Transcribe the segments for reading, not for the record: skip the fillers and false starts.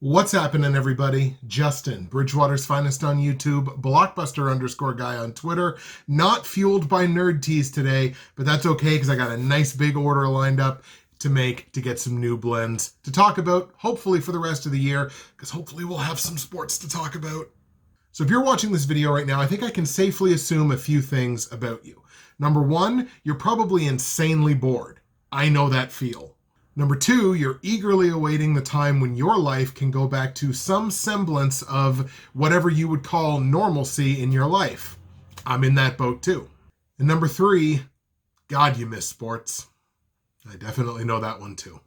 What's happening, everybody? Justin, Bridgewater's finest on YouTube, Blockbuster_guy on Twitter. Not fueled by nerd teas today, but that's okay because I got a nice big order lined up to get some new blends to talk about, hopefully for the rest of the year, because hopefully we'll have some sports to talk about. So if you're watching this video right now, I think I can safely assume a few things about you. Number one, you're probably insanely bored. I know that feel. Number two, you're eagerly awaiting the time when your life can go back to some semblance of whatever you would call normalcy in your life. I'm in that boat too. And number three, God, you miss sports. I definitely know that one too.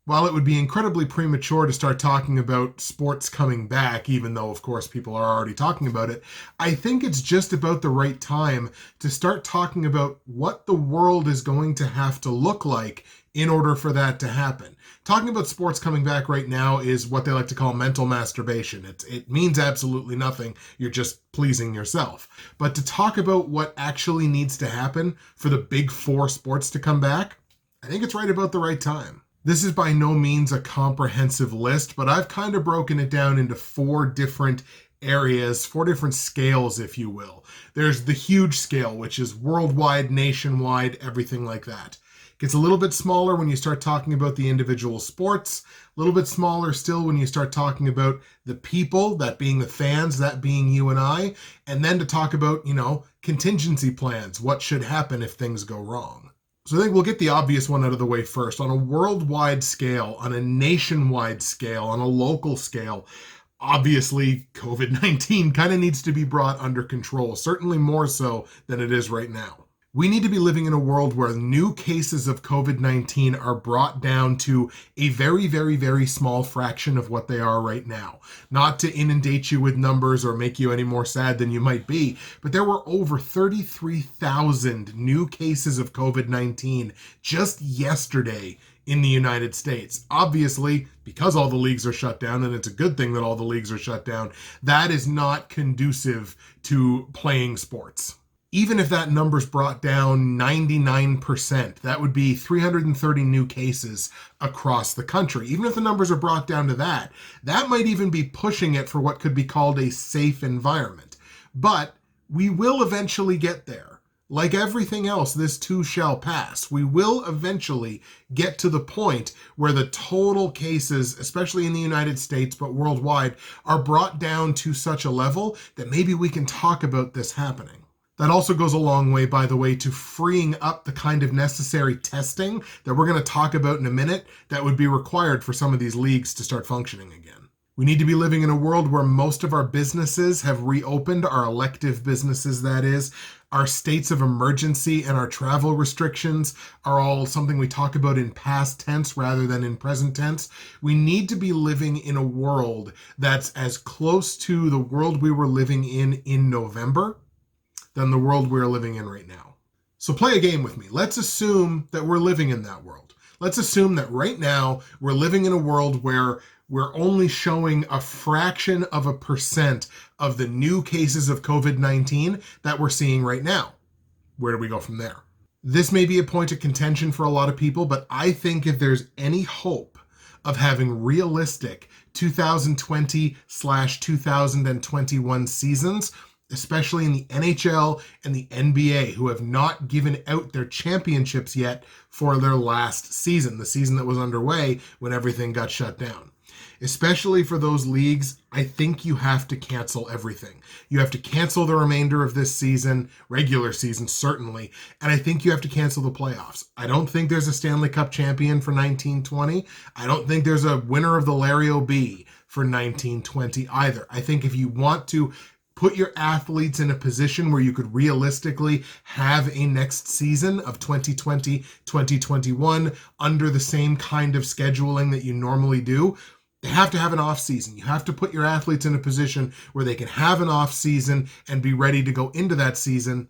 While it would be incredibly premature to start talking about sports coming back, even though, of course, people are already talking about it, I think it's just about the right time to start talking about what the world is going to have to look like in order for that to happen. Talking about sports coming back right now is what they like to call mental masturbation. It means absolutely nothing. You're just pleasing yourself. But to talk about what actually needs to happen for the big four sports to come back, I think it's right about the right time. This is by no means a comprehensive list, but I've kind of broken it down into four different areas, four different scales, if you will. There's the huge scale, which is worldwide, nationwide, everything like that. Gets a little bit smaller when you start talking about the individual sports, a little bit smaller still when you start talking about the people, that being the fans, that being you and I, and then to talk about, contingency plans, what should happen if things go wrong. So I think we'll get the obvious one out of the way first. On a worldwide scale, on a nationwide scale, on a local scale, obviously COVID-19 kind of needs to be brought under control, certainly more so than it is right now. We need to be living in a world where new cases of COVID-19 are brought down to a very, very, very small fraction of what they are right now. Not to inundate you with numbers or make you any more sad than you might be, but there were over 33,000 new cases of COVID-19 just yesterday in the United States. Obviously, because all the leagues are shut down, and it's a good thing that all the leagues are shut down, that is not conducive to playing sports. Even if that number's brought down 99%, that would be 330 new cases across the country. Even if the numbers are brought down to that, that might even be pushing it for what could be called a safe environment. But we will eventually get there. Like everything else, this too shall pass. We will eventually get to the point where the total cases, especially in the United States, but worldwide, are brought down to such a level that maybe we can talk about this happening. That also goes a long way, by the way, to freeing up the kind of necessary testing that we're going to talk about in a minute that would be required for some of these leagues to start functioning again. We need to be living in a world where most of our businesses have reopened, our elective businesses, that is. Our states of emergency and our travel restrictions are all something we talk about in past tense rather than in present tense. We need to be living in a world that's as close to the world we were living in November than the world we're living in right now. So play a game with me. Let's assume that we're living in that world. Let's assume that right now we're living in a world where we're only showing a fraction of a percent of the new cases of COVID-19 that we're seeing right now. Where do we go from there? This may be a point of contention for a lot of people, but I think if there's any hope of having realistic 2020/2021 seasons, especially in the NHL and the NBA, who have not given out their championships yet for their last season, the season that was underway when everything got shut down. Especially for those leagues, I think you have to cancel everything. You have to cancel the remainder of this season, regular season certainly, and I think you have to cancel the playoffs. I don't think there's a Stanley Cup champion for 1920. I don't think there's a winner of the Larry O'B for 1920 either. I think if you want to put your athletes in a position where you could realistically have a next season of 2020-2021 under the same kind of scheduling that you normally do, you have to have an off season. You have to put your athletes in a position where they can have an off season and be ready to go into that season.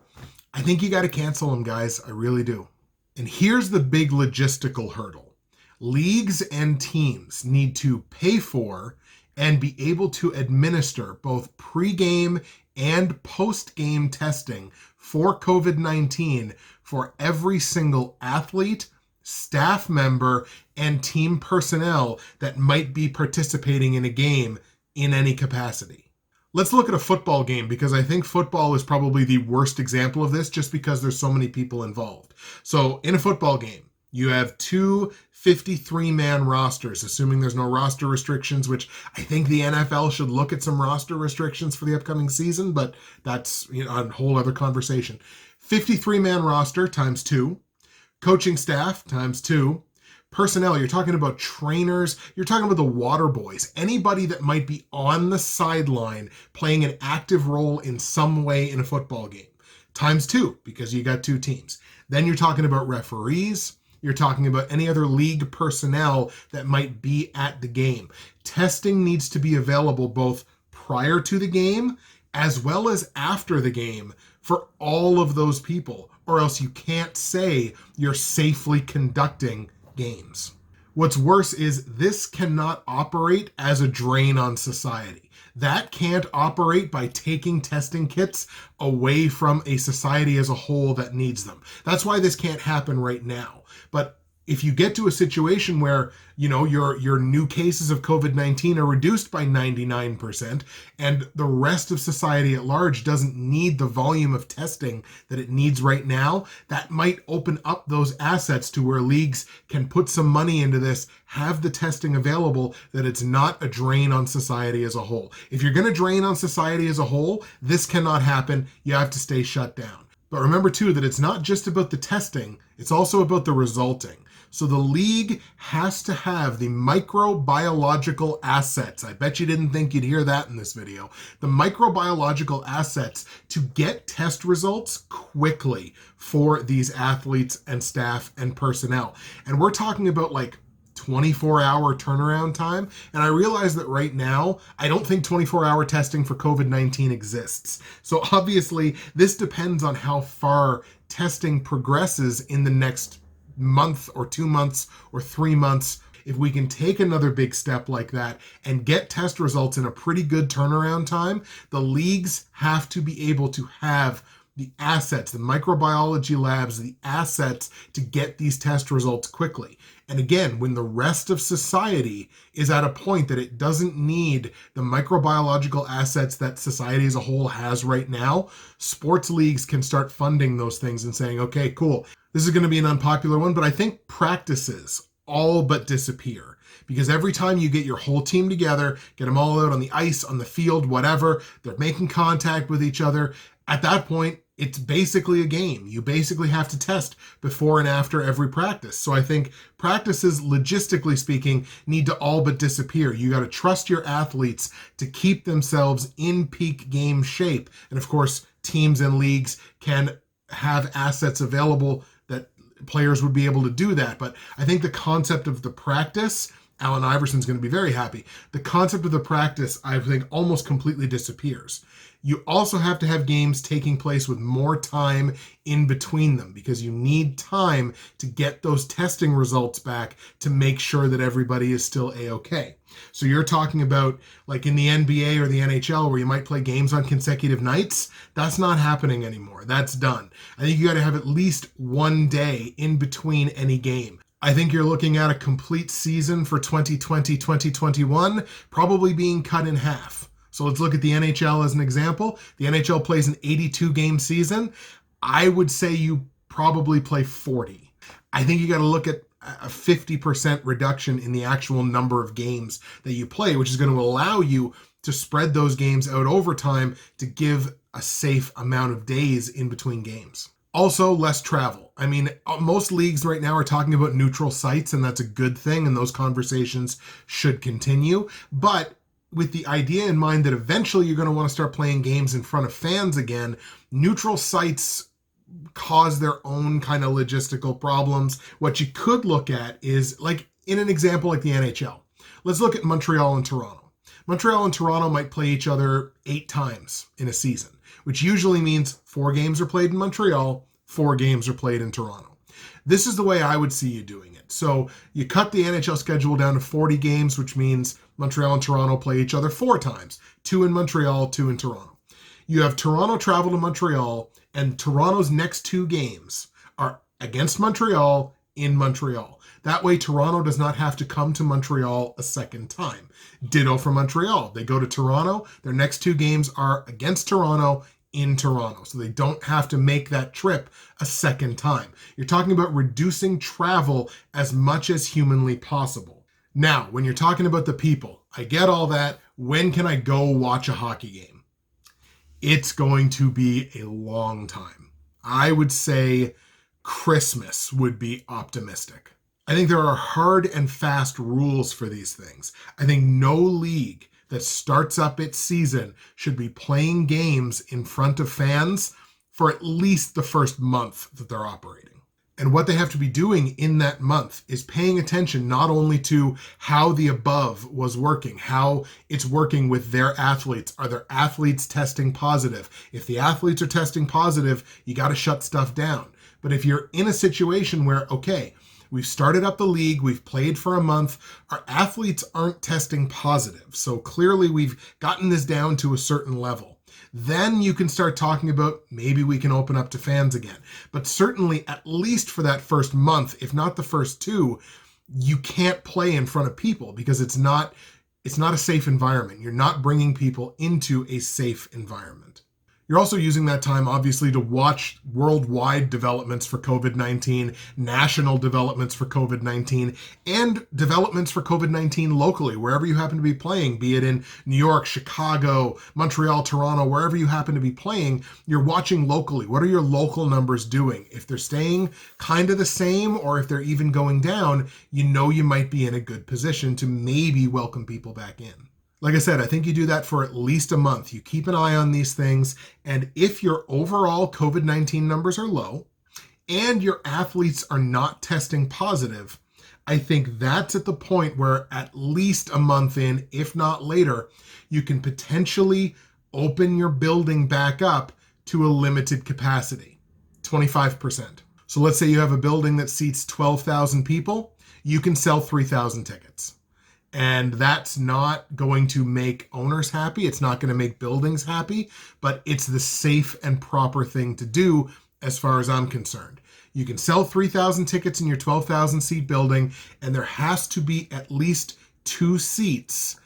I think you got to cancel them, guys. I really do. And here's the big logistical hurdle. Leagues and teams need to pay for and be able to administer both pre-game and post-game testing for COVID-19 for every single athlete staff member, and team personnel that might be participating in a game in any capacity. Let's look at a football game, because I think football is probably the worst example of this just because there's so many people involved. So in a football game, you have two 53-man rosters, assuming there's no roster restrictions, which I think the NFL should look at some roster restrictions for the upcoming season, but that's a whole other conversation. 53-man roster times 2, coaching staff times 2, personnel, you're talking about trainers, you're talking about the water boys, anybody that might be on the sideline playing an active role in some way in a football game, times 2, because you got 2 teams. Then you're talking about referees, you're talking about any other league personnel that might be at the game. Testing needs to be available both prior to the game as well as after the game for all of those people, or else you can't say you're safely conducting games. What's worse is this cannot operate as a drain on society. That can't operate by taking testing kits away from a society as a whole that needs them. That's why this can't happen right now. But if you get to a situation where, your new cases of COVID-19 are reduced by 99% and the rest of society at large doesn't need the volume of testing that it needs right now, that might open up those assets to where leagues can put some money into this, have the testing available, that it's not a drain on society as a whole. If you're going to drain on society as a whole, this cannot happen. You have to stay shut down. But remember too that it's not just about the testing, it's also about the resulting. So the league has to have the microbiological assets. I bet you didn't think you'd hear that in this video. The microbiological assets to get test results quickly for these athletes and staff and personnel. And we're talking about 24-hour turnaround time. And I realize that right now, I don't think 24-hour testing for COVID-19 exists. So obviously, this depends on how far testing progresses in the next month or 2 months or 3 months. If we can take another big step like that and get test results in a pretty good turnaround time, the leagues have to be able to have the assets, the microbiology labs, the assets to get these test results quickly. And again, when the rest of society is at a point that it doesn't need the microbiological assets that society as a whole has right now, sports leagues can start funding those things and saying, okay, cool, this is going to be an unpopular one, but I think practices all but disappear. Because every time you get your whole team together, get them all out on the ice, on the field, whatever, they're making contact with each other. At that point, it's basically a game. You basically have to test before and after every practice. So I think practices, logistically speaking, need to all but disappear. You got to trust your athletes to keep themselves in peak game shape. And of course, teams and leagues can have assets available that players would be able to do that. But I think the concept of the practice, Allen Iverson's going to be very happy. The concept of the practice, I think, almost completely disappears. You also have to have games taking place with more time in between them, because you need time to get those testing results back to make sure that everybody is still A-okay. So you're talking about like in the NBA or the NHL where you might play games on consecutive nights. That's not happening anymore. That's done. I think you got to have at least one day in between any game. I think you're looking at a complete season for 2020-2021 probably being cut in half. So let's look at the NHL as an example. The NHL plays an 82-game season. I would say you probably play 40. I think you got to look at a 50% reduction in the actual number of games that you play, which is going to allow you to spread those games out over time to give a safe amount of days in between games. Also, less travel. I mean, most leagues right now are talking about neutral sites, and that's a good thing, and those conversations should continue. But with the idea in mind that eventually you're going to want to start playing games in front of fans again, neutral sites cause their own kind of logistical problems. What you could look at is, like in an example like the NHL. Let's look at Montreal and Toronto. Montreal and Toronto might play each other 8 times in a season, which usually means 4 games are played in Montreal, 4 games are played in Toronto. This is the way I would see you doing it. So you cut the NHL schedule down to 40 games, which means Montreal and Toronto play each other 4 times, 2 in Montreal, 2 in Toronto. You have Toronto travel to Montreal, and Toronto's next 2 games are against Montreal in Montreal. That way, Toronto does not have to come to Montreal a second time. Ditto for Montreal. They go to Toronto. Their next 2 games are against Toronto in Toronto. So they don't have to make that trip a second time. You're talking about reducing travel as much as humanly possible. Now, when you're talking about the people, I get all that. When can I go watch a hockey game? It's going to be a long time. I would say Christmas would be optimistic. I think there are hard and fast rules for these things. I think no league that starts up its season should be playing games in front of fans for at least the first month that they're operating. And what they have to be doing in that month is paying attention not only to how the above was working, how it's working with their athletes. Are their athletes testing positive? If the athletes are testing positive, you got to shut stuff down. But if you're in a situation where, okay, we've started up the league, we've played for a month, our athletes aren't testing positive, so clearly we've gotten this down to a certain level. Then you can start talking about maybe we can open up to fans again. But certainly, at least for that first month, if not the first 2, you can't play in front of people because it's not a safe environment. You're not bringing people into a safe environment. You're also using that time, obviously, to watch worldwide developments for COVID-19, national developments for COVID-19, and developments for COVID-19 locally, wherever you happen to be playing, be it in New York, Chicago, Montreal, Toronto, wherever you happen to be playing, you're watching locally. What are your local numbers doing? If they're staying kind of the same, or if they're even going down, you know you might be in a good position to maybe welcome people back in. Like I said, I think you do that for at least a month. You keep an eye on these things, and if your overall COVID-19 numbers are low and your athletes are not testing positive, I think that's at the point where at least a month in, if not later, you can potentially open your building back up to a limited capacity, 25%. So let's say you have a building that seats 12,000 people, you can sell 3,000 tickets. And that's not going to make owners happy. It's not going to make buildings happy, but it's the safe and proper thing to do as far as I'm concerned. You can sell 3,000 tickets in your 12,000 seat building, and there has to be at least 2 seats,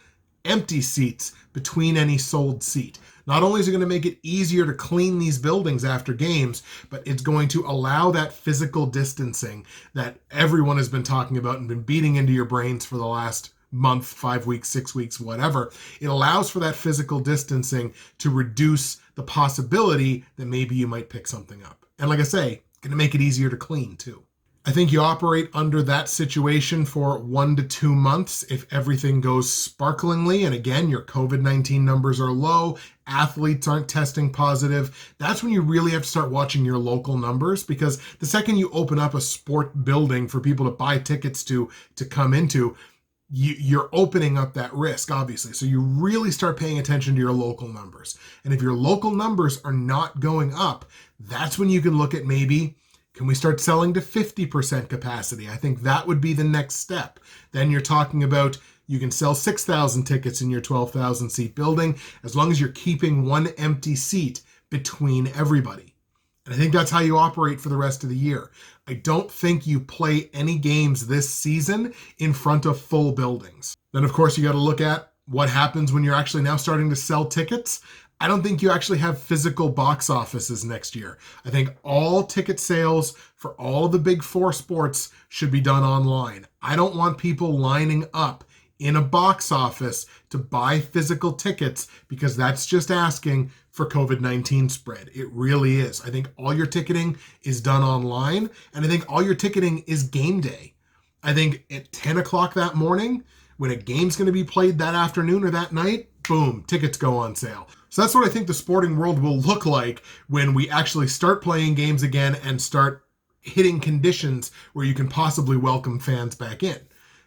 empty seats, between any sold seat. Not only is it going to make it easier to clean these buildings after games, but it's going to allow that physical distancing that everyone has been talking about and been beating into your brains for the last month, 5 weeks, 6 weeks, whatever. It allows for that physical distancing to reduce the possibility that maybe you might pick something up. And like I say, going to make it easier to clean too. I think you operate under that situation for 1 to 2 months if everything goes sparklingly. And again, your COVID-19 numbers are low, athletes aren't testing positive. That's when you really have to start watching your local numbers, because the second you open up a sport building for people to buy tickets to come into, you're opening up that risk, obviously. So you really start paying attention to your local numbers. And if your local numbers are not going up, that's when you can look at maybe, can we start selling to 50% capacity? I think that would be the next step. Then you're talking about you can sell 6,000 tickets in your 12,000 seat building as long as you're keeping 1 empty seat between everybody. And I think that's how you operate for the rest of the year. I don't think you play any games this season in front of full buildings. Then, of course, you got to look at what happens when you're actually now starting to sell tickets. I don't think you actually have physical box offices next year. I think all ticket sales for all of the big 4 sports should be done online. I don't want people lining up in a box office to buy physical tickets, because that's just asking for COVID-19 spread. It really is. I think all your ticketing is done online, and I think all your ticketing is game day. I think at 10 o'clock that morning, when a game's going to be played that afternoon or that night, boom, tickets go on sale. So that's what I think the sporting world will look like when we actually start playing games again and start hitting conditions where you can possibly welcome fans back in.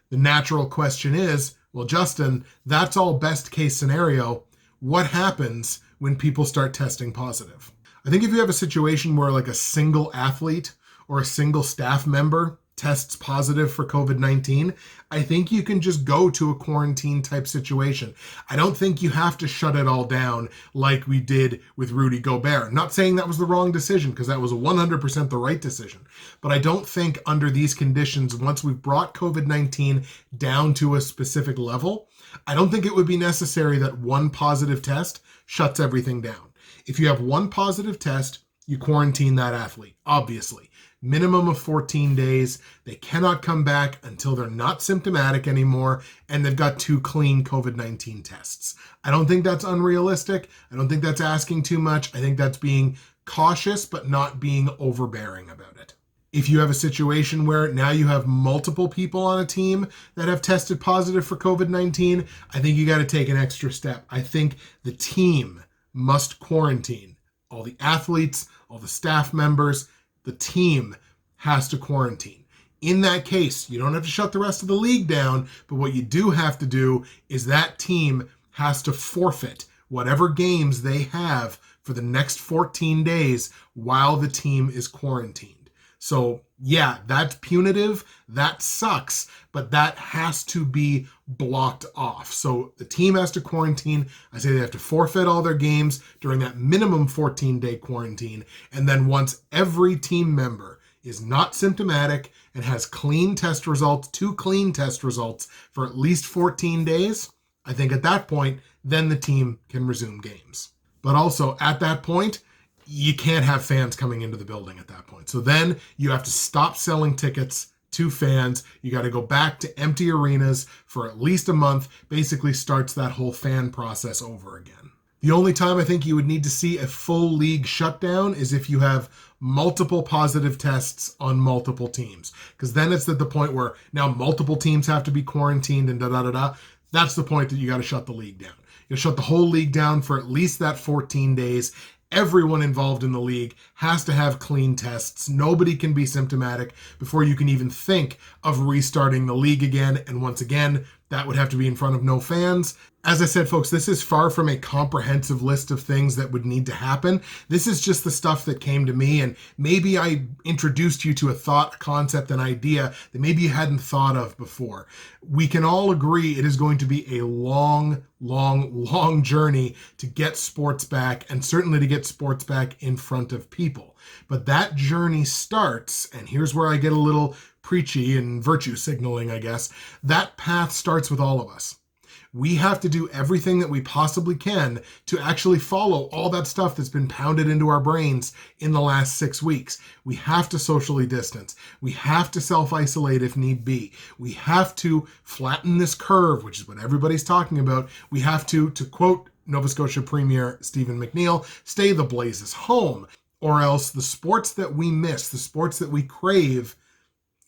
The natural question is, well, Justin, that's all best case scenario. What happens when people start testing positive? I think if you have a situation where like a single athlete or a single staff member tests positive for COVID-19, I think you can just go to a quarantine type situation. I don't think you have to shut it all down like we did with Rudy Gobert. Not saying that was the wrong decision, because that was 100% the right decision. But I don't think under these conditions, once we've brought COVID-19 down to a specific level, I don't think it would be necessary that one positive test shuts everything down. If you have one positive test, you quarantine that athlete, obviously. Minimum of 14 days. They cannot come back until they're not symptomatic anymore and they've got 2 clean COVID-19 tests. I don't think that's unrealistic. I don't think that's asking too much. I think that's being cautious but not being overbearing about it. If you have a situation where now you have multiple people on a team that have tested positive for COVID-19, I think you got to take an extra step. I think the team must quarantine. All the athletes, all the staff members, the team has to quarantine. In that case, you don't have to shut the rest of the league down, but what you do have to do is that team has to forfeit whatever games they have for the next 14 days while the team is quarantined. So yeah, that's punitive, that sucks, but that has to be blocked off. So the team has to quarantine. I say they have to forfeit all their games during that minimum 14-day quarantine. And then once every team member is not symptomatic and has clean test results, 2 clean test results for at least 14 days, I think at that point, then the team can resume games. But also at that point, you can't have fans coming into the building at that point. So then you have to stop selling tickets to fans. You got to go back to empty arenas for at least a month. Basically starts that whole fan process over again. The only time I think you would need to see a full league shutdown is if you have multiple positive tests on multiple teams. Because then it's at the point where now multiple teams have to be quarantined and da-da-da-da. That's the point that you got to shut the league down. You shut the whole league down for at least that 14 days. Everyone involved in the league has to have clean tests. Nobody can be symptomatic before you can even think of restarting the league again. And once again, that would have to be in front of no fans. As I said, folks, this is far from a comprehensive list of things that would need to happen. This is just the stuff that came to me, and maybe I introduced you to a thought, a concept, an idea that maybe you hadn't thought of before. We can all agree it is going to be a long journey to get sports back, and certainly to get sports back in front of people. But that journey starts, and here's where I get a little preachy and virtue signaling, I guess. That path starts with all of us. We have to do everything that we possibly can to actually follow all that stuff that's been pounded into our brains in the last 6 weeks. We have to socially distance. We have to self-isolate if need be. We have to flatten this curve, which is what everybody's talking about. We have to quote Nova Scotia Premier Stephen McNeil, stay the blazes home, or else the sports that we miss, the sports that we crave,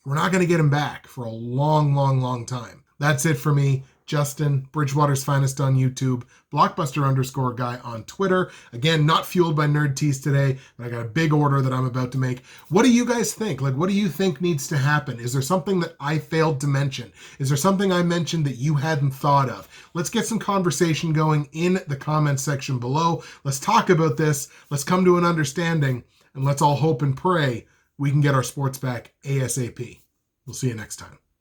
we're not going to get them back for a long time. That's it for me. Justin, Bridgewater's Finest on YouTube, Blockbuster_guy on Twitter. Again, not fueled by nerd teas today, but I got a big order that I'm about to make. What do you guys think? Like, what do you think needs to happen? Is there something that I failed to mention? Is there something I mentioned that you hadn't thought of? Let's get some conversation going in the comments section below. Let's talk about this. Let's come to an understanding, and let's all hope and pray we can get our sports back ASAP. We'll see you next time.